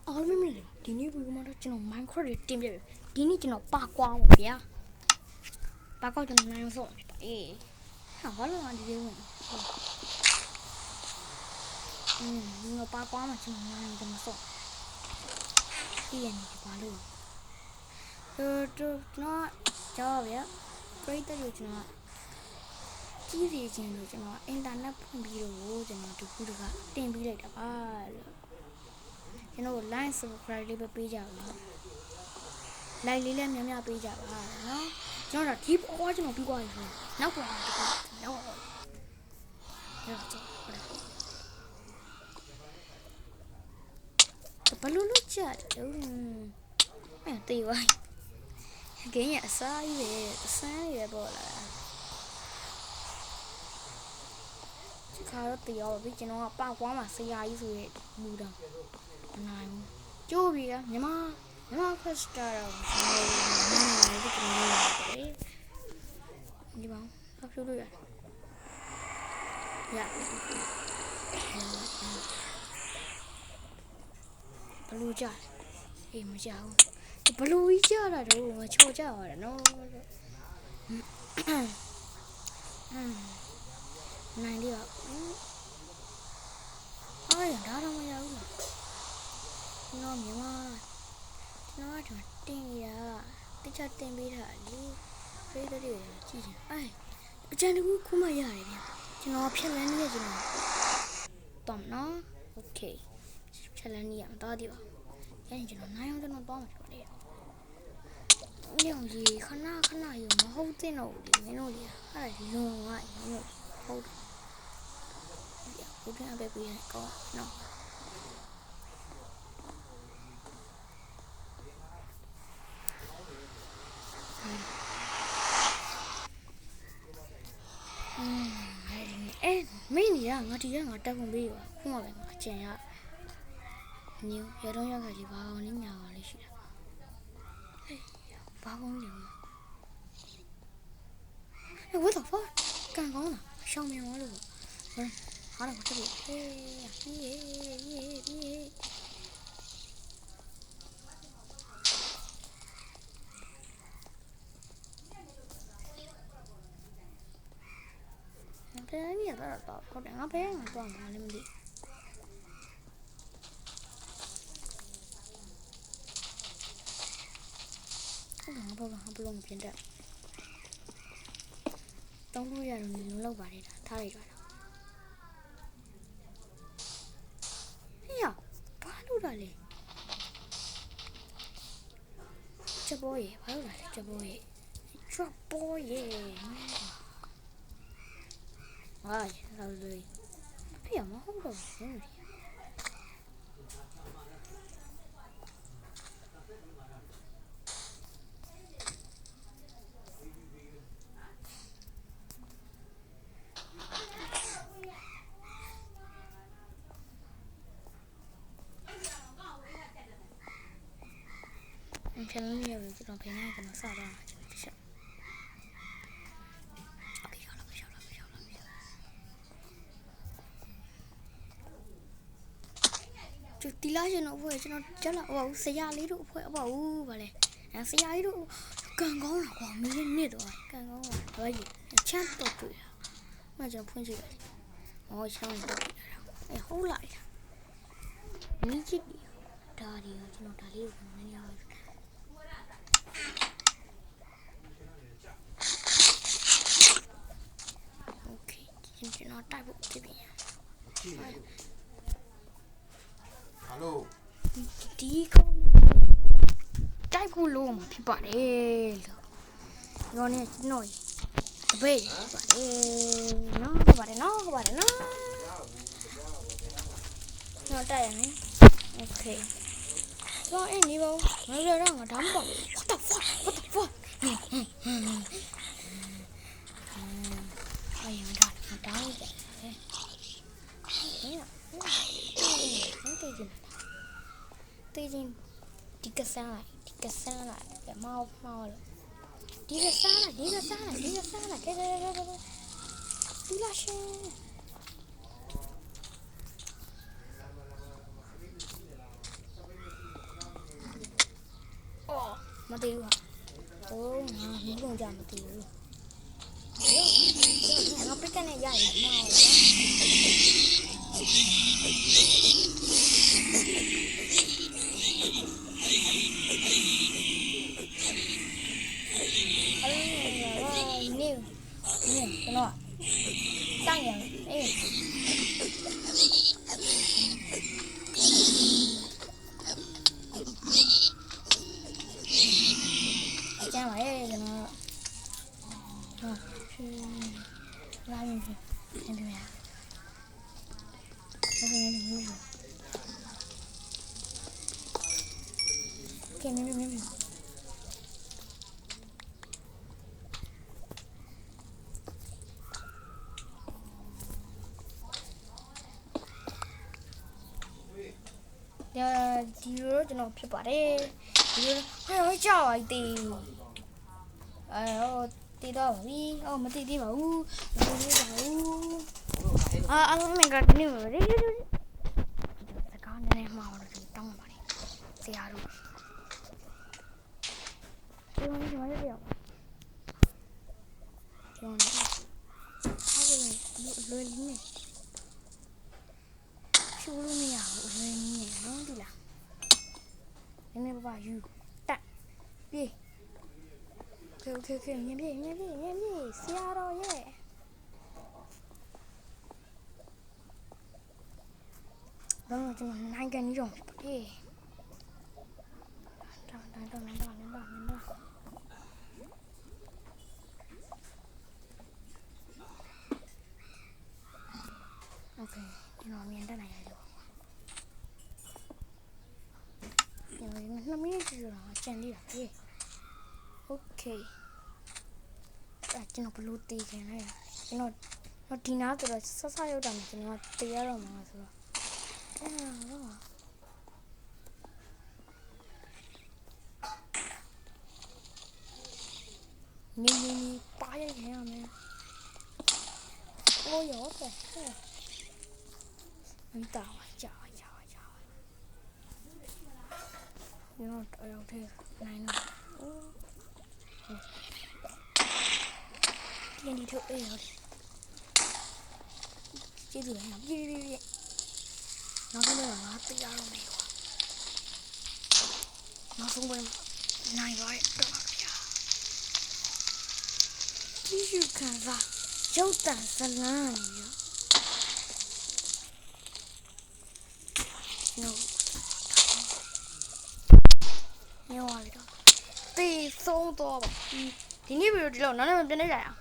အားလုံးမင်းဒီနေ့ဒီမှာတော့ကျွန်တော် Minecraft တွေတင်ပြပြီဒီနေ့ကျွန်တော်ပါကွာပါဗျာပါကွာကျွန်တော်နိုင်အောင်ဆုံးအေးဟာဘာလို့ဒီလိုဝင်ဒီမှာပါကွာမှာကျွန်တော်နိုင်တယ်မဆုံးဒီရနေဘာလို့တော့ကြောက်ဗျာပရိသတ်တွေကျွန်တော်ကြီးစီခြင်းလို့ကျွန်တော်အင်တာနက်ဖွင့်ပြီးတော့ကျွန်တော်ဒီခုတကတင်ပြီးလိုက်တာပါလို့ကျွန်တော် like subscribe လေးပဲပေးကြပါဦး like လေးလည်းများများပေးကြပါနော်ကျွန်တော်ဒီပေါ်ကျွန်တော်ပြီးသွားပြီဆိုနောက်ပေါ်တော့နောက်ဘလူးလို့ချက်အဲ့တေးဝိုင်းဂိမ်းရအစားကြီးပဲအစမ်းရပေါ်လာခါတော့တရားပဲကျွန်တော်ကပောက်ကွာမှာဆရာကြီးဆိုရဲ့မူတော့မနိုင်ဘူးကျိုးပြီကညီမဖက်စတာတော့ဒီဘောင်အပ်လို့ရတယ်ဘလူးကြအေးမကြဘူးဘလူးကြီးကြတာတော့မချော်ကြရတယ်နော်နိုင်လေးပါအားရဒါတော့မရဘူးလားနော်မြမနော်တော့တင်ရတခြားတင်ပေးတာလေဖေးတဲ့ကြည့်ချင်အကျန်တကူခုမှရတယ်ဗျကျွန်တော်ဖြက်လန်းနေရကျွန်တော်တော့နော်โอเคဖြက်လန်းနေရမတော်သေးပါအဲ့ကျွန်တော်နိုင်အောင်ကျွန်တော်တော့မှာဖြစ်ပါလေညောင်ကြီးခဏရမဟုတ်တဲ့တော့ဒီမင်းတို့လေအဲ့ဒါလွန်ကမင်းတို့ဟုတ်ဘုရားပဲပြရကောနော်မင်းကြီးကငါဒီကငါတက်ကုန်ပေးပါခုမှပဲငါကျန်ရညရတော့ရခါကြီးဘာအောင်လေးညာပါလေးရှိတာဘာကောင်းလဲwhat the fuck ကန်ကောင်းလားရှောင်းမြန်သွားလို့ဟာတော့တက်ပြီဟေးဘယ်နေရတော့ဟုတ်တယ်ငါဘယ်ငါတော့ငါလည်းမသိဟုတ်ကဲ့ဘာဘလုံးပြင်တယ်တောင်းလို့ရတော့လုံးလောက်ပါလေဒါထားလိုက်ပါတော့ဟေးဘာလို့လဲချက်ပေါ်ရေဘာလို့လဲချက်ပေါ်ရေ drop boy ရေ哇，老累，哎呀，妈好高兴的。前面也有这种平台，可能扫到了，就是。就တီလာရှင်တို့အဖွဲ့ကျွန်တော်ကြားလာဟိုဆရာလေးတို့အဖွဲ့အပေါ့ဦးဗါလဲအဲဆရာကြီးတို့ကန်ကောင်းတာကွာမင်းနစ်တော့ကန်ကောင်းတာဘာကြီးချမ်းတော့တွေ့တာမကျွန်တော်ဖွင့်ကြည့်လိုက်ဟောချမ်းတော့တွေ့တာအဲဟုတ်လားမင်းကြည့်ဒါဒီကျွန်တော်ဒါလေးကိုမင်းရအောင်โอเคကျွန်တော်တိုက်ဖို့ဖြစ်ပြီHello. ဒီကောင်းတိုက်ဖို့လို့မှာဖြစ်ပါတယ်လို့ရောနေကျွန်တော်တပည့်ပါတယ်နော်ပါတယ်နော်တော့တိုက်ရမယ်โอเคတော့အဲ့ဒီဘောငါတော့ငါဒါမှမဟုတ် what the fuck 哎呀，我打一点，哎呀，对劲，这个山了，猫了，这个山了，这拉线。မသိဘူးဟာဟိုးငါမကုန်ကြမသိဘူးငါပစ်ကနေရရင်မအောင်ကျွန်တော်တိုင်ရအေးကျန်ပါရဲ့ကျွန်တော်လာရင်ဒီမှာကဲမင်း ဒီလိုကျွန်တော်ဖြစ်ပါတယ်ဒီလိုဟဲ့ကြောက်လိုက်သေးတည်တော့ပြီမတည်သေးပါဘူးမတည်သေးပါဘူးအားလုံးမင်္ဂလာနေ့ပါလေစကားနည်းနည်းမှားတော့တောင်းပါတယ်ဆရာတို့ဒီမှာပြောကျွန်တော်လွယ်လေးနဲ့ရှူလို့မရဘူးလွယ်နေနော်ဒီလားနည်းနည်းပါယူတက်ပြေးโอเคမြင်ပြေးဆရာတော်ရဲ့တော့ကျွန်တော်နိုင်ကန်ကြီးတော့ပြေးတော့โอเคကျွန်တော်မြင်တတ်နိုင်ရတယ်2 မိနစ်ကျော်တော့ကျန်သေးတာပြေးโอเคကျွန်တော်ဘလို့တီးခင်လဲကျွန်တော်ဒီနားဆိုတော့ဆက်ဆက်ရောက်တာမှကျွန်တော်တေးရတော့မှာဆိုတော့နေပါရရမယ်โอ้ยဟုတ်တယ်မင်းတောင်းကြာyou know I okay နိုင်တော့ဒီနေ့ထုတ်အေးဟုတ်ကျေးဇူးများပြေးနောက်ဆုံးတော့ငါပြရတော့မယ်ကွာနောက်ဆုံးပဲနိုင်ပါရဲ့တော့ဗျာဒီယူခံစားရုပ်တံဇလန်းရော noညောရတော့တေးဆုံးတော့ပါဒီနေ့ဗီဒီယိုဒီလောက်နောက်နေ့ပြန်နေကြရအောင်